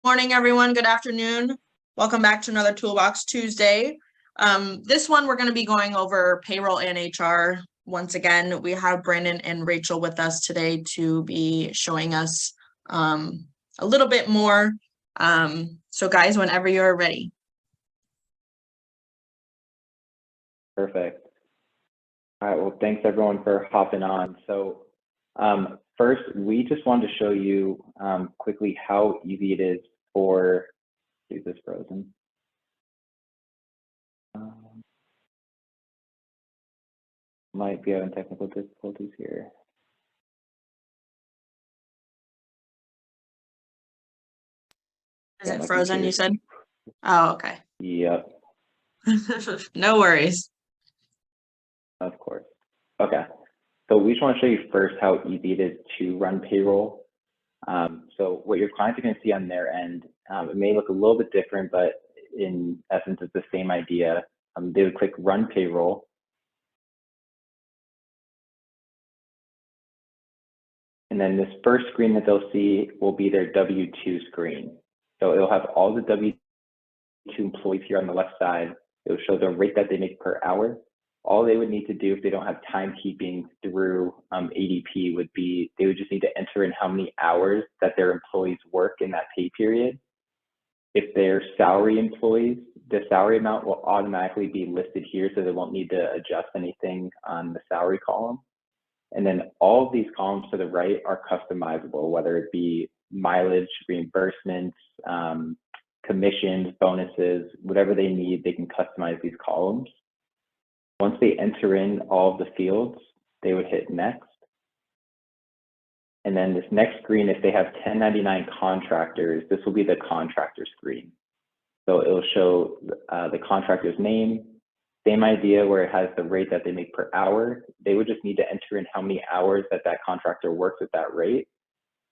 Morning, everyone. Good afternoon. Welcome back to another Toolbox Tuesday. This one, we're going to be going over payroll and HR. Once again, we have Brandon and Rachel with us today to be showing us a little bit more. So guys, whenever you're ready. Perfect. All right, well, thanks everyone for hopping on. So first, we just wanted to show you quickly how easy it is for, is this frozen? Might be having technical difficulties here. Is it frozen, you said? Oh, okay. Yep. No worries. Of course. Okay. So we just want to show you first how easy it is to run payroll. So what your clients are going to see on their end, it may look a little bit different, but in essence, it's the same idea. They would click Run Payroll. And then this first screen that they'll see will be their W-2 screen. So it'll have all the W-2 employees here on the left side. It'll show the rate that they make per hour. All they would need to do if they don't have timekeeping through ADP would be, they would just need to enter in how many hours that their employees work in that pay period. If they're salary employees, the salary amount will automatically be listed here, so they won't need to adjust anything on the salary column. And then all of these columns to the right are customizable, whether it be mileage, reimbursements, commissions, bonuses, whatever they need, they can customize these columns. Once they enter in all of the fields, they would hit next. And then this next screen, if they have 1099 contractors, this will be the contractor screen. So it'll show the contractor's name, same idea where it has the rate that they make per hour. They would just need to enter in how many hours that that contractor works at that rate,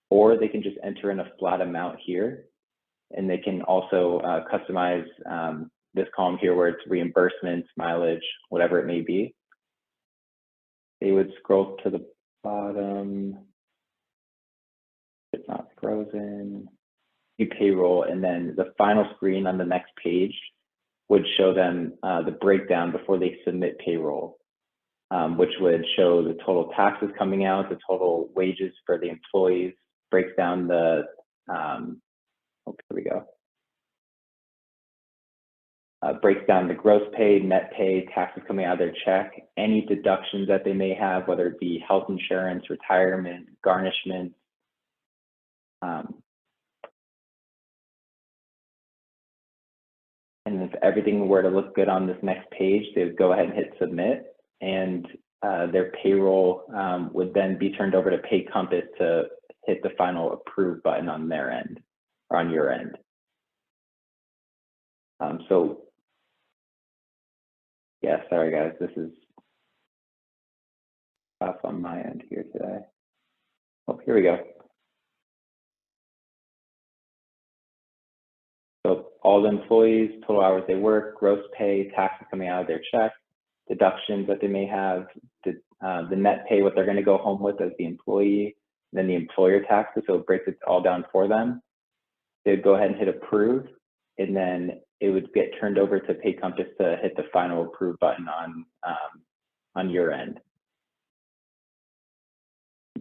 or they can just enter in a flat amount here. And they can also customize this column here where it's reimbursements, mileage, whatever it may be. They would scroll to the bottom. It's not frozen. Do payroll, and then the final screen on the next page would show them the breakdown before they submit payroll, which would show the total taxes coming out, the total wages for the employees, breaks down the, here we go. Breaks down the gross pay, net pay, taxes coming out of their check, any deductions that they may have, whether it be health insurance, retirement, garnishments. And if everything were to look good on this next page, they would go ahead and hit submit, and their payroll would then be turned over to Pay Compass to hit the final approve button on their end, or on your end. So yeah, sorry guys, this is off on my end here today. Oh, here we go. So all the employees, total hours they work, gross pay, taxes coming out of their check, deductions that they may have, the net pay, what they're going to go home with as the employee, then the employer taxes, so it breaks it all down for them. They'd go ahead and hit approve, and then it would get turned over to Pay Compass to hit the final approve button on your end.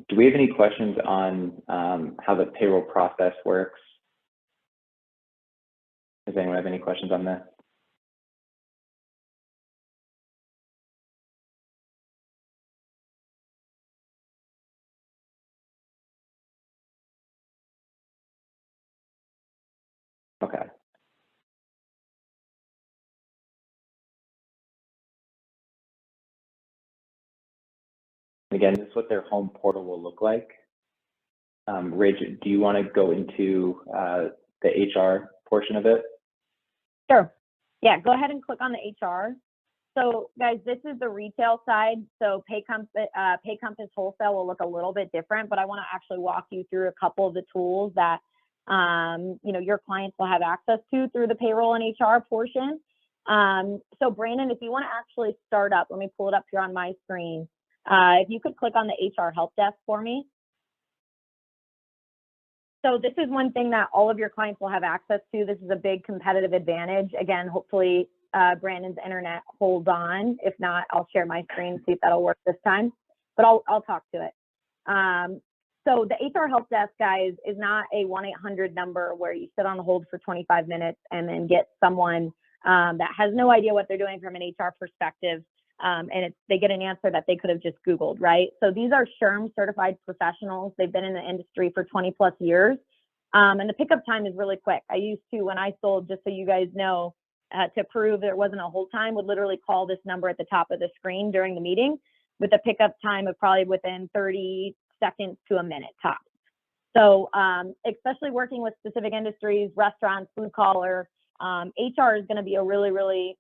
Do we have any questions on how the payroll process works? Does anyone have any questions on that? Okay. Again, this is what their home portal will look like. Rach, do you want to go into the HR portion of it? Sure. Yeah, go ahead and click on the HR. So guys, this is the retail side. So Pay Compass Wholesale will look a little bit different, but I want to actually walk you through a couple of the tools that your clients will have access to through the payroll and HR portion. So Brandon, if you want to actually start up, let me pull it up here on my screen. If you could click on the HR help desk for me. So this is one thing that all of your clients will have access to. This is a big competitive advantage. Again, hopefully Brandon's internet holds on. If not, I'll share my screen, see if that'll work this time, but I'll talk to it. So the HR help desk, guys, is not a 1-800 number where you sit on hold for 25 minutes and then get someone that has no idea what they're doing from an HR perspective, and they get an answer that they could have just Googled, right? So these are SHRM certified professionals. They've been in the industry for 20 plus years, and the pickup time is really quick. I used to, when I sold, just so you guys know, to prove there wasn't a hold time, would literally call this number at the top of the screen during the meeting with a pickup time of probably within 30 seconds to a minute tops. So especially working with specific industries, restaurants, blue collar, HR is going to be a really, really,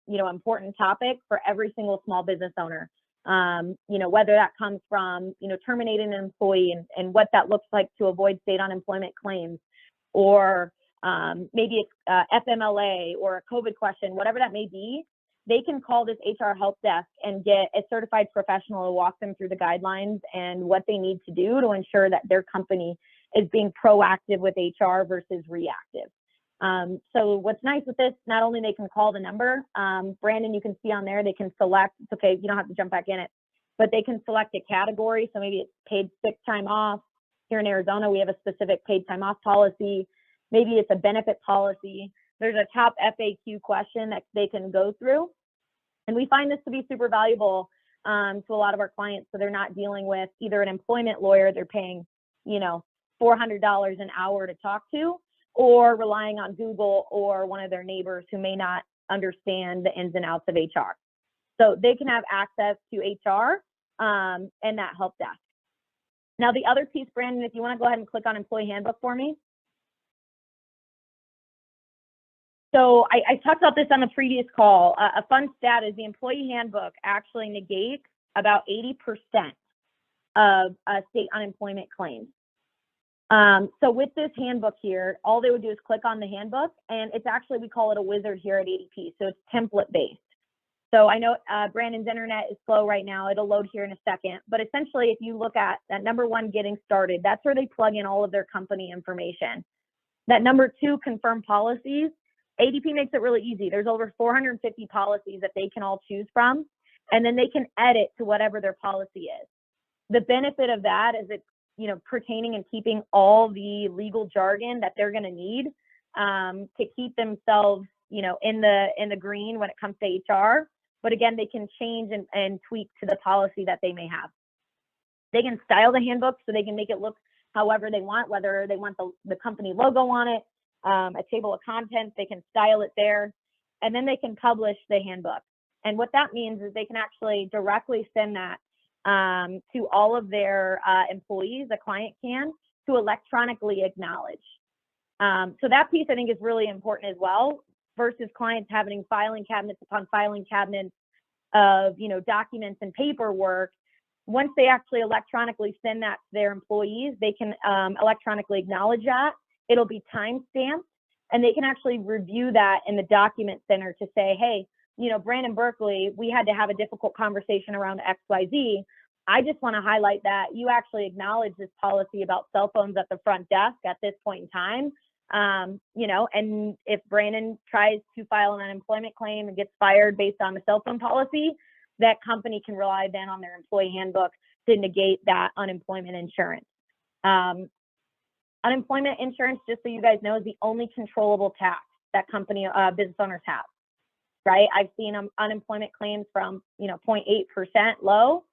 important topic for every single small business owner. Whether that comes from, terminating an employee and what that looks like to avoid state unemployment claims, or maybe it's FMLA or a COVID question, whatever that may be. They can call this HR help desk and get a certified professional to walk them through the guidelines and what they need to do to ensure that their company is being proactive with HR versus reactive. So what's nice with this, not only they can call the number, Brandon, you can see on there, they can select, it's okay, you don't have to jump back in it, but they can select a category. So maybe it's paid sick time off. Here in Arizona, we have a specific paid time off policy. Maybe it's a benefit policy. There's a top FAQ question that they can go through. And we find this to be super valuable to a lot of our clients. So they're not dealing with either an employment lawyer they're paying, $400 an hour to talk to, or relying on Google or one of their neighbors who may not understand the ins and outs of HR. So they can have access to HR and that help desk. Now, the other piece, Brandon, if you want to go ahead and click on Employee Handbook for me. So I talked about this on the previous call. A fun stat is the Employee Handbook actually negates about 80% of state unemployment claims. So with this handbook here, all they would do is click on the handbook, and it's actually, we call it a wizard here at ADP. So it's template based. So I know Brandon's internet is slow right now. It'll load here in a second. But essentially, if you look at that number one, getting started, that's where they plug in all of their company information. That number two, confirm policies. ADP makes it really easy. There's over 450 policies that they can all choose from, and then they can edit to whatever their policy is. The benefit of that is it's, pertaining and keeping all the legal jargon that they're going to need to keep themselves, in the green when it comes to HR. But again, they can change and tweak to the policy that they may have. They can style the handbook so they can make it look however they want, whether they want the company logo on it, a table of contents, they can style it there, and then they can publish the handbook. And what that means is they can actually directly send that to all of their employees, a client can, to electronically acknowledge. So that piece I think is really important as well, versus clients having filing cabinets upon filing cabinets of documents and paperwork. Once they actually electronically send that to their employees, they can electronically acknowledge that. It'll be time-stamped, and they can actually review that in the document center to say, hey, Brandon Berkeley, we had to have a difficult conversation around XYZ. I just want to highlight that you actually acknowledge this policy about cell phones at the front desk at this point in time. And if Brandon tries to file an unemployment claim and gets fired based on the cell phone policy, that company can rely then on their employee handbook to negate that unemployment insurance. Unemployment insurance, just so you guys know, is the only controllable tax that business owners have, right? I've seen unemployment claims from 0.8% low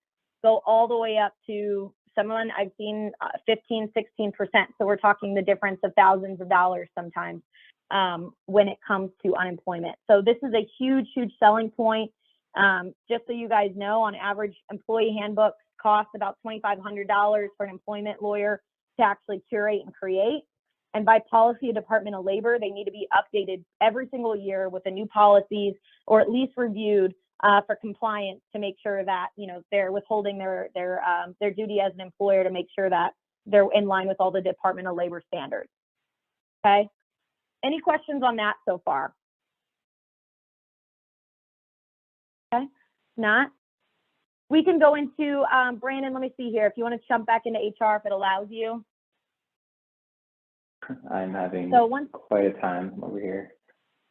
go all the way up to someone I've seen 15, 16%. So we're talking the difference of thousands of dollars sometimes when it comes to unemployment. So this is a huge, huge selling point. Just so you guys know, on average, employee handbooks cost about $2,500 for an employment lawyer to actually curate and create. And by policy of Department of Labor, they need to be updated every single year with the new policies, or at least reviewed for compliance to make sure that they're withholding their duty as an employer to make sure that they're in line with all the Department of Labor standards. Okay. Any questions on that so far? Okay. Not. We can go into Brandon. Let me see here. If you want to jump back into HR, if it allows you. I'm having So once, quite a time over here.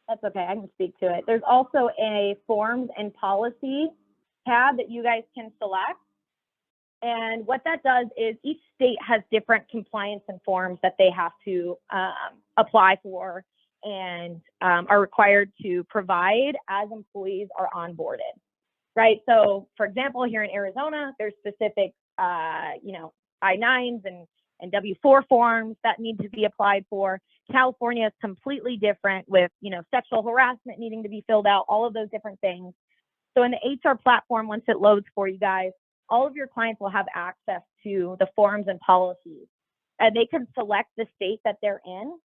that's okay, I can speak to it. There's also a forms and policy tab that you guys can select. And what that does is each state has different compliance and forms that they have to apply for and are required to provide as employees are onboarded, right? So for example, here in Arizona, there's specific, I-9s and W-4 forms that need to be applied for. California is completely different with, sexual harassment needing to be filled out, all of those different things. So in the HR platform, once it loads for you guys, all of your clients will have access to the forms and policies. And they can select the state that they're in.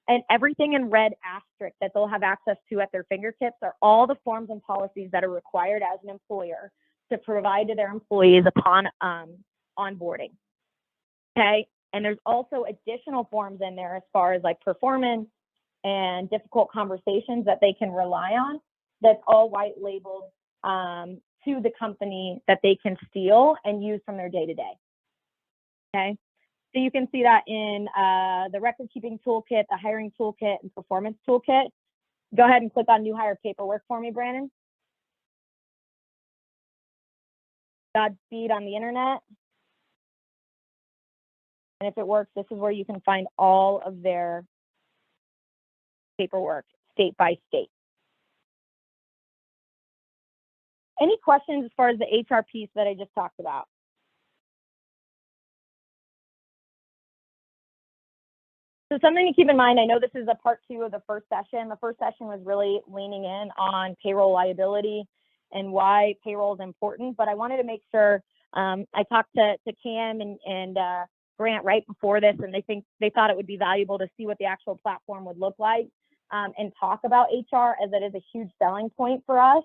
And everything in red asterisk that they'll have access to at their fingertips are all the forms and policies that are required as an employer to provide to their employees upon onboarding. Okay. And there's also additional forms in there as far as like performance and difficult conversations that they can rely on. That's all white labeled to the company that they can steal and use from their day-to-day. Okay, so you can see that in the record keeping toolkit, the hiring toolkit, and performance toolkit. Go ahead and click on new hire paperwork for me, Brandon. Godspeed on the internet. And if it works, this is where you can find all of their paperwork, state by state. Any questions as far as the HR piece that I just talked about? So something to keep in mind, I know this is a part 2 of the first session. The first session was really leaning in on payroll liability and why payroll is important, but I wanted to make sure I talked to Cam and Grant right before this, and they thought it would be valuable to see what the actual platform would look like and talk about HR, as it is a huge selling point for us.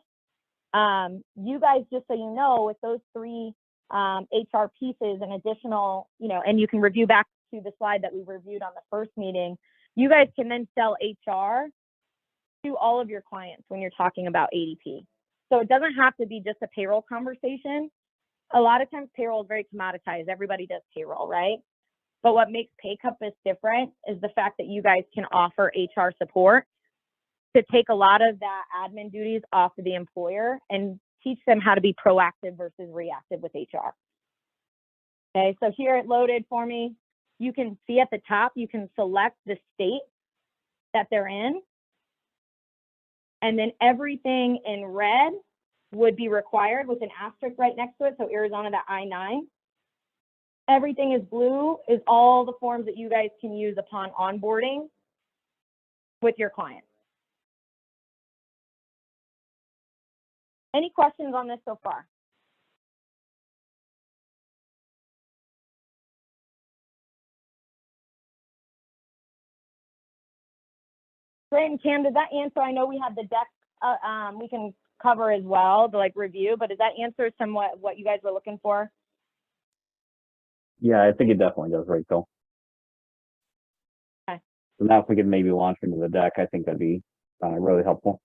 You guys, just so you know, with those 3 HR pieces and additional, and you can review back to the slide that we reviewed on the first meeting, you guys can then sell HR to all of your clients when you're talking about ADP. So it doesn't have to be just a payroll conversation. A lot of times payroll is very commoditized. Everybody does payroll, right? But what makes Pay Compass different is the fact that you guys can offer HR support to take a lot of that admin duties off of the employer and teach them how to be proactive versus reactive with HR. Okay, so here it loaded for me. You can see at the top, you can select the state that they're in. And then everything in red would be required with an asterisk right next to it. So Arizona, the I-9. Everything is blue is all the forms that you guys can use upon onboarding with your clients. Any questions on this so far? Great, and Cam, did that answer? I know we had the deck we can cover as well, the review, but does that answer somewhat what you guys were looking for? Yeah, I think it definitely does, Rachel. Okay. So now if we could maybe launch into the deck, I think that'd be really helpful.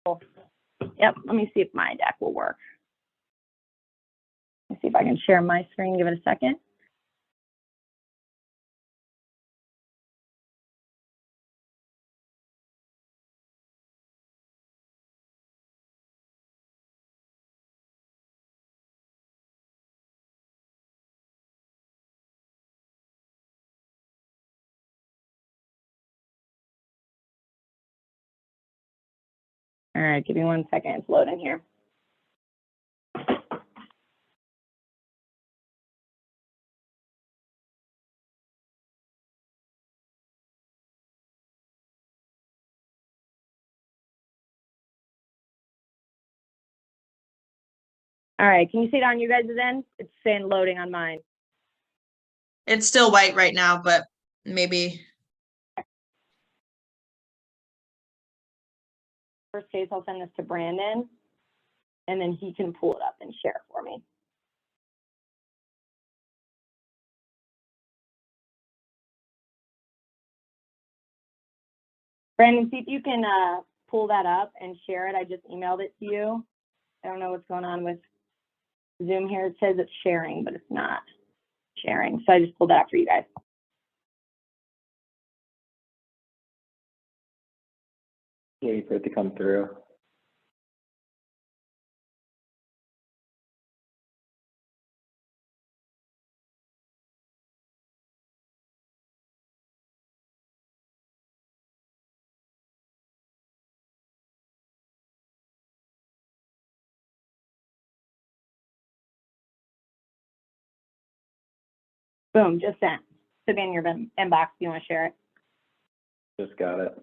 Cool. Yep, let me see if my deck will work. Let me see if I can share my screen, give it a second. All right, give me 1 second, it's loading here. All right, can you see it on you guys' end? It's saying loading on mine. It's still white right now, but maybe. First case, I'll send this to Brandon, and then he can pull it up and share it for me. Brandon, see if you can pull that up and share it. I just emailed it to you. I don't know what's going on with Zoom here. It says it's sharing, but it's not sharing. So I just pulled that up for you guys. Wait for it to come through. Boom, just sent. Should be in your inbox. Do you want to share it? Just got it.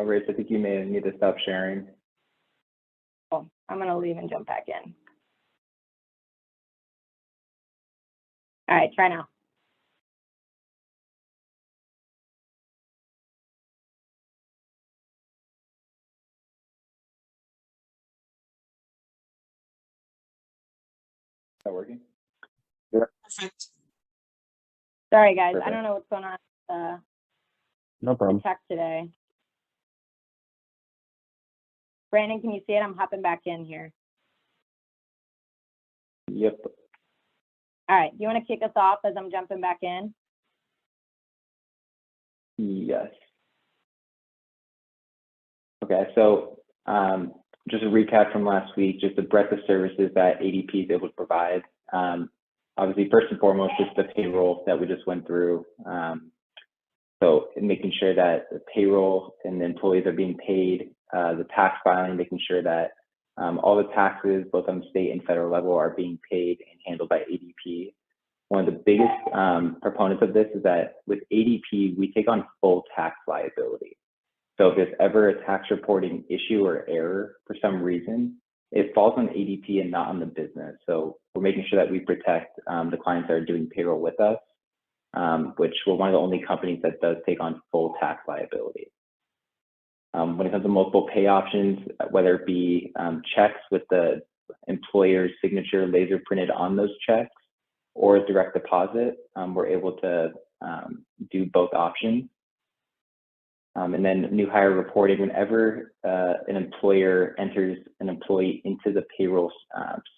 Race, I think you may need to stop sharing. Cool. I'm going to leave and jump back in. All right, try now. Is that working? Perfect. Sorry, guys. Perfect. I don't know what's going on with No problem. tech today. Brandon, can you see it? I'm hopping back in here. Yep. All right. Do you want to kick us off as I'm jumping back in? Yes. Okay, so just a recap from last week, just the breadth of services that ADP is able to provide. Obviously, first and foremost, just the payroll that we just went through. So making sure that the payroll and the employees are being paid, the tax filing, making sure that all the taxes, both on the state and federal level, are being paid and handled by ADP. One of the biggest proponents of this is that with ADP, we take on full tax liability. So if there's ever a tax reporting issue or error for some reason, it falls on ADP and not on the business. So we're making sure that we protect the clients that are doing payroll with us, which we're one of the only companies that does take on full tax liability. When it comes to multiple pay options, whether it be checks with the employer's signature laser printed on those checks or direct deposit, we're able to do both options. And then new hire reporting, whenever an employer enters an employee into the payroll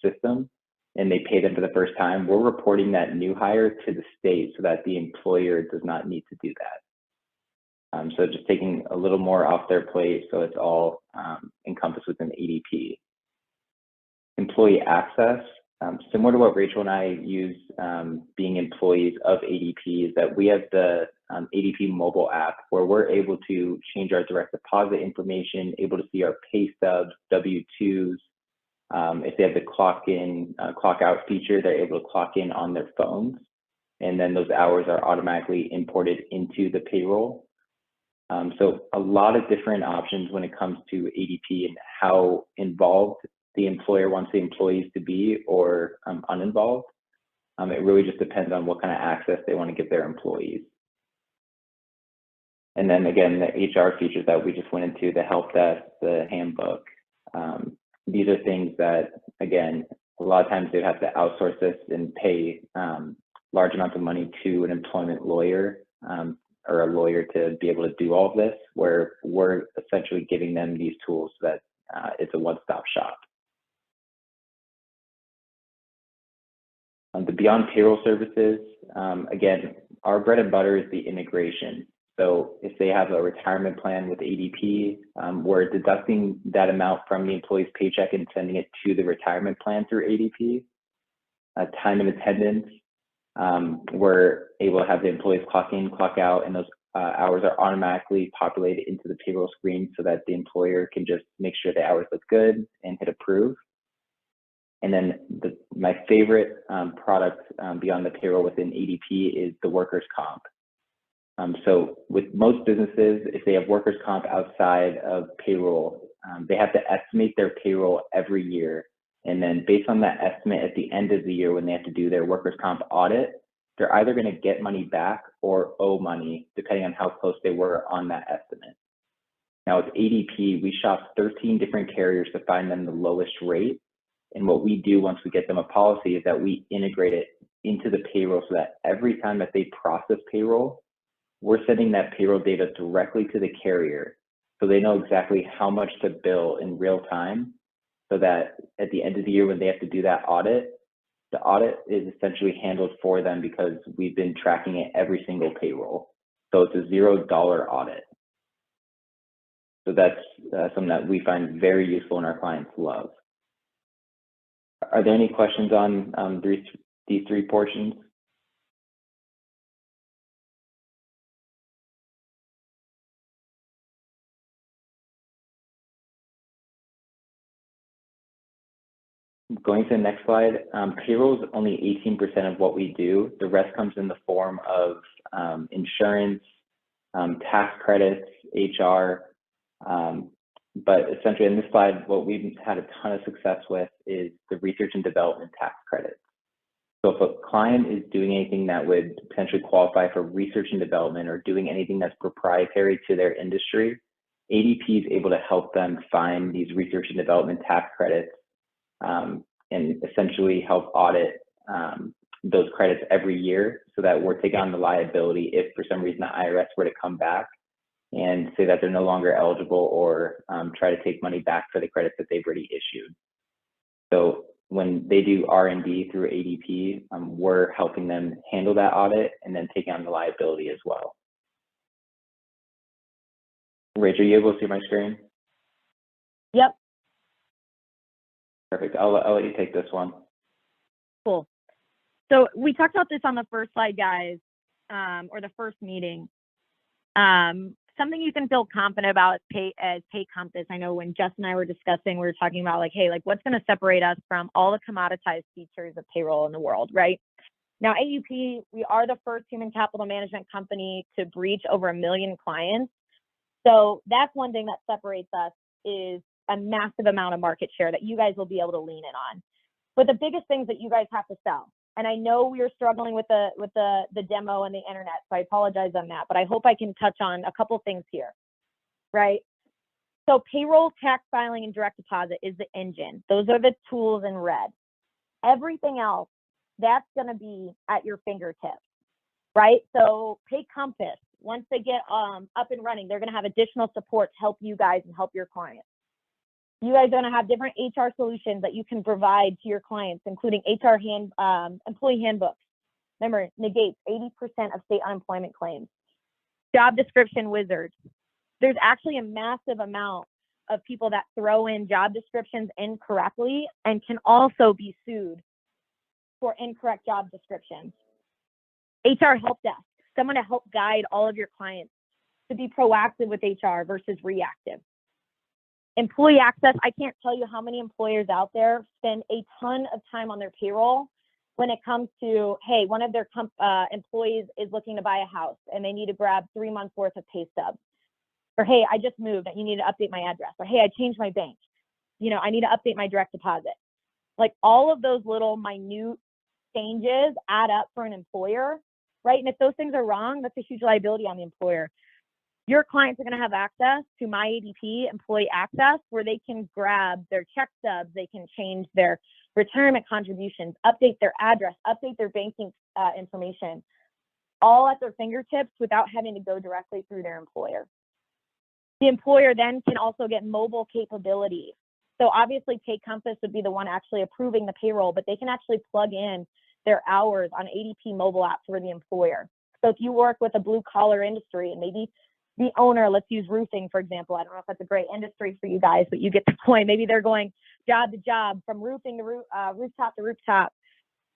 system and they pay them for the first time, we're reporting that new hire to the state so that the employer does not need to do that. So just taking a little more off their plate so it's all encompassed within ADP. Employee access, similar to what Rachel and I use being employees of ADP, is that we have the ADP mobile app where we're able to change our direct deposit information, able to see our pay stubs, W-2s. If they have the clock in, clock out feature, they're able to clock in on their phones. And then those hours are automatically imported into the payroll. So a lot of different options when it comes to ADP and how involved the employer wants the employees to be or uninvolved. It really just depends on what kind of access they want to give their employees. And then again, the HR features that we just went into, the help desk, the handbook. These are things that, again, a lot of times they'd have to outsource this and pay large amounts of money to an employment lawyer or a lawyer to be able to do all of this, where we're essentially giving them these tools so that it's a one-stop shop. The Beyond Payroll services, again, our bread and butter is the integration. So if they have a retirement plan with ADP, we're deducting that amount from the employee's paycheck and sending it to the retirement plan through ADP. Time and attendance, we're able to have the employees clock in, clock out, and those hours are automatically populated into the payroll screen so that the employer can just make sure the hours look good and hit approve. And then my favorite product beyond the payroll within ADP is the workers' comp. So with most businesses, if they have workers' comp outside of payroll, they have to estimate their payroll every year. And then based on that estimate at the end of the year when they have to do their workers' comp audit, they're either going to get money back or owe money, depending on how close they were on that estimate. Now with ADP, we shop 13 different carriers to find them the lowest rate. And what we do once we get them a policy is that we integrate it into the payroll so that every time that they process payroll, we're sending that payroll data directly to the carrier, so they know exactly how much to bill in real time, so that at the end of the year when they have to do that audit, the audit is essentially handled for them because we've been tracking it every single payroll. So it's a $0 audit. So that's something that we find very useful and our clients love. Are there any questions on these three portions? Going to the next slide, payroll is only 18% of what we do. The rest comes in the form of insurance, tax credits, HR. But essentially in this slide, what we've had a ton of success with is the research and development tax credits. So if a client is doing anything that would potentially qualify for research and development or doing anything that's proprietary to their industry, ADP is able to help them find these research and development tax credits and essentially help audit those credits every year, so that we're taking on the liability if for some reason the IRS were to come back and say that they're no longer eligible, or try to take money back for the credits that they've already issued. So when they do R&D through ADP, we're helping them handle that audit and then taking on the liability as well. Rachel, are you able to see my screen? Yep. Perfect. I'll let you take this one. Cool. So we talked about this on the first slide, guys, or the first meeting. Something you can feel confident about as Pay Compass. I know when Justin and I were discussing, we were talking about like, hey, like what's going to separate us from all the commoditized features of payroll in the world, right? Now, ADP, we are the first human capital management company to breach over 1 million clients. So that's one thing that separates us, is a massive amount of market share that you guys will be able to lean in on. But the biggest things that you guys have to sell, and I know we are struggling with the demo and the internet, so I apologize on that, but I hope I can touch on a couple things here, right? So payroll, tax filing, and direct deposit is the engine. Those are the tools in red. Everything else, that's going to be at your fingertips, right? So Pay Compass, once they get up and running, they're going to have additional support to help you guys and help your clients. You guys are going to have different HR solutions that you can provide to your clients, including employee handbooks. Remember, negates 80% of state unemployment claims. Job description wizards. There's actually a massive amount of people that throw in job descriptions incorrectly and can also be sued for incorrect job descriptions. HR help desk, someone to help guide all of your clients to be proactive with HR versus reactive. Employee access, I can't tell you how many employers out there spend a ton of time on their payroll when it comes to, hey, one of their employees is looking to buy a house and they need to grab 3 months worth of pay stubs. Or, hey, I just moved and you need to update my address. Or, hey, I changed my bank. You know, I need to update my direct deposit. Like all of those little minute changes add up for an employer, right? And if those things are wrong, that's a huge liability on the employer. Your clients are going to have access to My ADP Employee Access, where they can grab their check stubs, they can change their retirement contributions, update their address, update their banking information, all at their fingertips without having to go directly through their employer. The employer then can also get mobile capabilities. So obviously Pay Compass would be the one actually approving the payroll, but they can actually plug in their hours on ADP mobile app for the employer. So if you work with a blue collar industry and maybe the owner, let's use roofing, for example. I don't know if that's a great industry for you guys, but you get the point. Maybe they're going job to job, from roofing to rooftop to rooftop,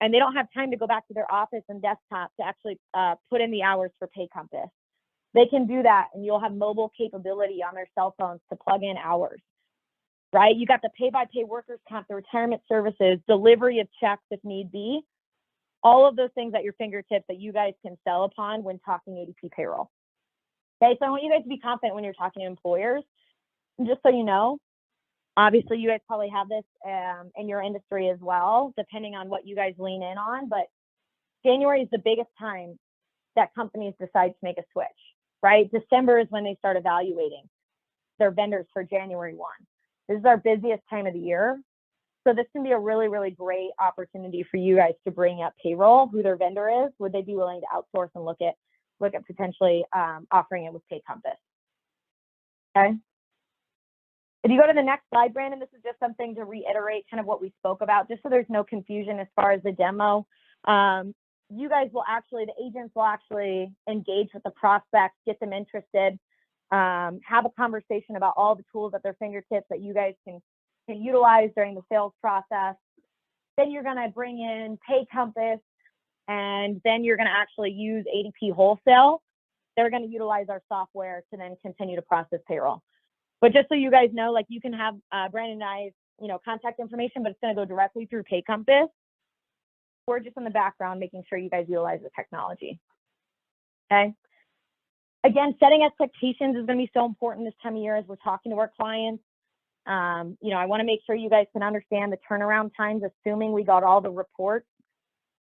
and they don't have time to go back to their office and desktop to actually put in the hours for Pay Compass. They can do that, and you'll have mobile capability on their cell phones to plug in hours, right? You got the pay-by-pay workers comp, the retirement services, delivery of checks if need be, all of those things at your fingertips that you guys can sell upon when talking ADP payroll. Okay, so I want you guys to be confident when you're talking to employers. And just so you know, obviously you guys probably have this in your industry as well, depending on what you guys lean in on, but January is the biggest time that companies decide to make a switch, right? December is when they start evaluating their vendors for January 1. This is our busiest time of the year. So this can be a really, really great opportunity for you guys to bring up payroll, who their vendor is. Would they be willing to outsource and look at look at potentially offering it with Pay Compass. Okay. If you go to the next slide, Brandon, this is just something to reiterate kind of what we spoke about, just so there's no confusion as far as the demo. You guys will actually, the agents will actually engage with the prospects, get them interested, have a conversation about all the tools at their fingertips that you guys can utilize during the sales process. Then you're going to bring in Pay Compass, and then you're going to actually use ADP Wholesale. They're going to utilize our software to then continue to process payroll. But just so you guys know, like, you can have Brandon and I's, contact information, but it's going to go directly through Pay Compass. We're just in the background making sure you guys utilize the technology. Okay. Again, setting expectations is going to be so important this time of year as we're talking to our clients. I want to make sure you guys can understand the turnaround times, assuming we got all the reports.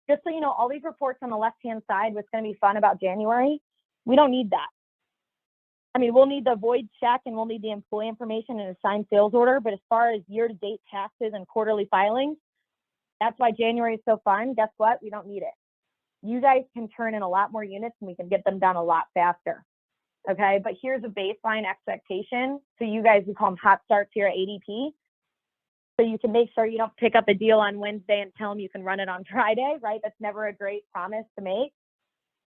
Just so you know, all these reports on the left-hand side, what's going to be fun about January, we don't need that. I mean, we'll need the void check and we'll need the employee information and assigned sales order. But as far as year-to-date taxes and quarterly filings, that's why January is so fun. Guess what? We don't need it. You guys can turn in a lot more units and we can get them done a lot faster. Okay, but here's a baseline expectation. So you guys, we call them hot starts here at ADP. So you can make sure you don't pick up a deal on Wednesday and tell them you can run it on Friday, right? That's never a great promise to make.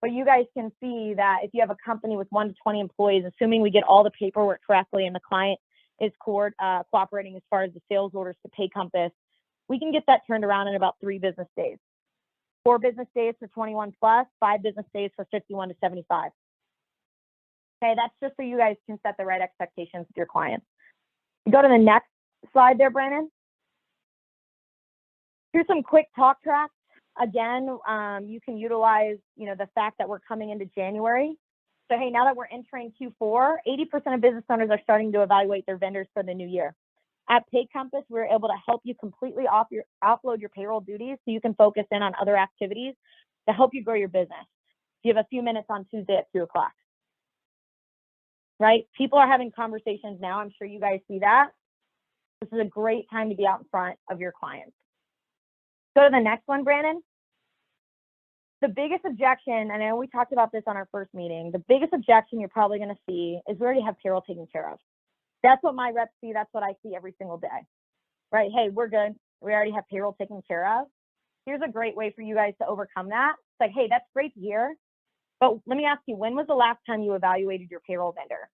But you guys can see that if you have a company with 1 to 20 employees, assuming we get all the paperwork correctly and the client is cooperating as far as the sales orders to Pay Compass, we can get that turned around in about 3 business days. 4 business days for 21 plus, 5 business days for 51 to 75. Okay, that's just so you guys can set the right expectations with your clients. You go to the next slide there, Brandon. Here's some quick talk tracks. Again, you can utilize, the fact that we're coming into January. So, hey, now that we're entering Q4, 80% of business owners are starting to evaluate their vendors for the new year. At Pay Compass, we're able to help you completely offload your payroll duties so you can focus in on other activities to help you grow your business. You have a few minutes on Tuesday at 2 o'clock. Right? People are having conversations now. I'm sure you guys see that. This is a great time to be out in front of your clients. Go to the next one, Brandon. The biggest objection, and I know we talked about this on our first meeting, the biggest objection you're probably going to see is we already have payroll taken care of. That's what my reps see. That's what I see every single day, right? Hey, we're good. We already have payroll taken care of. Here's a great way for you guys to overcome that. It's like, hey, that's great to hear. But let me ask you, when was the last time you evaluated your payroll vendor?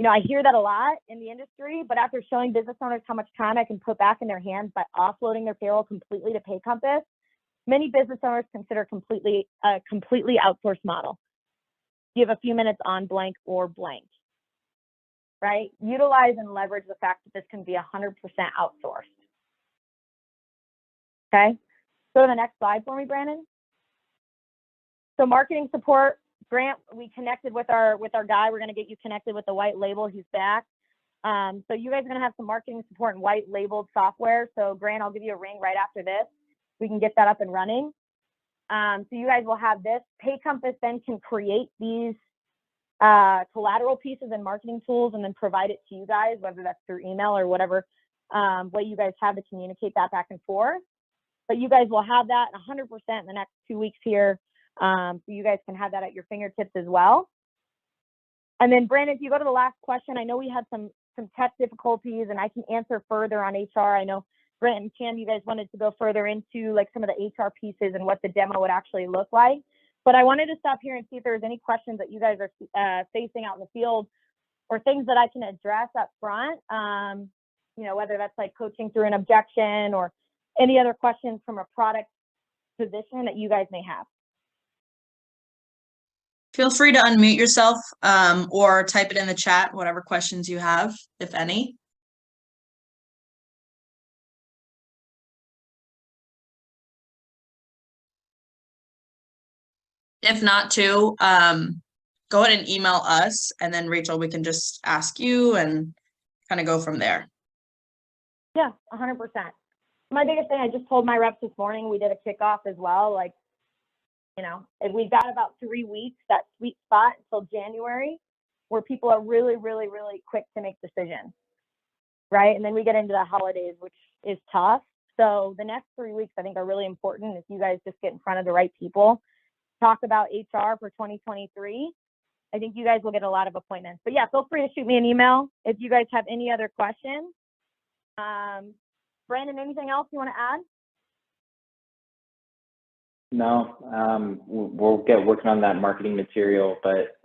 I hear that a lot in the industry, but after showing business owners how much time I can put back in their hands by offloading their payroll completely to Pay Compass, many business owners consider a completely outsourced model. You have a few minutes on blank or blank, right? Utilize and leverage the fact that this can be 100% outsourced. Okay, go to the next slide for me, Brandon. So marketing support. Grant, we connected with our guy. We're going to get you connected with the white label. He's back. So you guys are going to have some marketing support and white labeled software. So Grant, I'll give you a ring right after this. We can get that up and running. So you guys will have this. Pay Compass then can create these collateral pieces and marketing tools and then provide it to you guys, whether that's through email or whatever way you guys have to communicate that back and forth. But you guys will have that 100% in the next 2 weeks here. So you guys can have that at your fingertips as well. And then Brandon, if you go to the last question, I know we had some tech difficulties and I can answer further on HR. I know Brent and Cam, you guys wanted to go further into like some of the HR pieces and what the demo would actually look like. But I wanted to stop here and see if there's any questions that you guys are facing out in the field or things that I can address up front. Whether that's like coaching through an objection or any other questions from a product position that you guys may have. Feel free to unmute yourself or type it in the chat, whatever questions you have, if any. If not to, go ahead and email us, and then Rachel, we can just ask you and kind of go from there. Yeah, 100%. My biggest thing, I just told my reps this morning, we did a kickoff as well. If we've got about 3 weeks, that sweet spot until January, where people are really, really, really quick to make decisions, right? And then we get into the holidays, which is tough. So the next 3 weeks, I think, are really important if you guys just get in front of the right people talk about HR for 2023. I think you guys will get a lot of appointments. But yeah, feel free to shoot me an email if you guys have any other questions. Brandon, anything else you want to add? No, we'll get working on that marketing material, but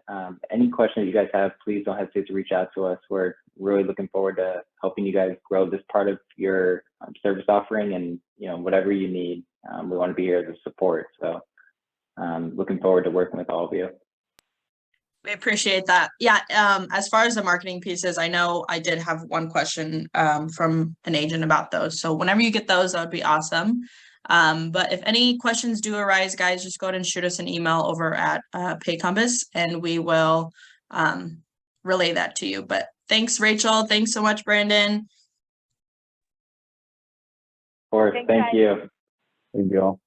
any questions you guys have, please don't hesitate to reach out to us. We're really looking forward to helping you guys grow this part of your service offering, and whatever you need, we want to be here as a support. So looking forward to working with all of you. We appreciate that. Yeah, as far as the marketing pieces, I know I did have one question from an agent about those. So whenever you get those, that would be awesome. But if any questions do arise, guys, just go ahead and shoot us an email over at Pay Compass, and we will relay that to you. But thanks, Rachel. Thanks so much, Brandon. Of course, thank you. Thank you all.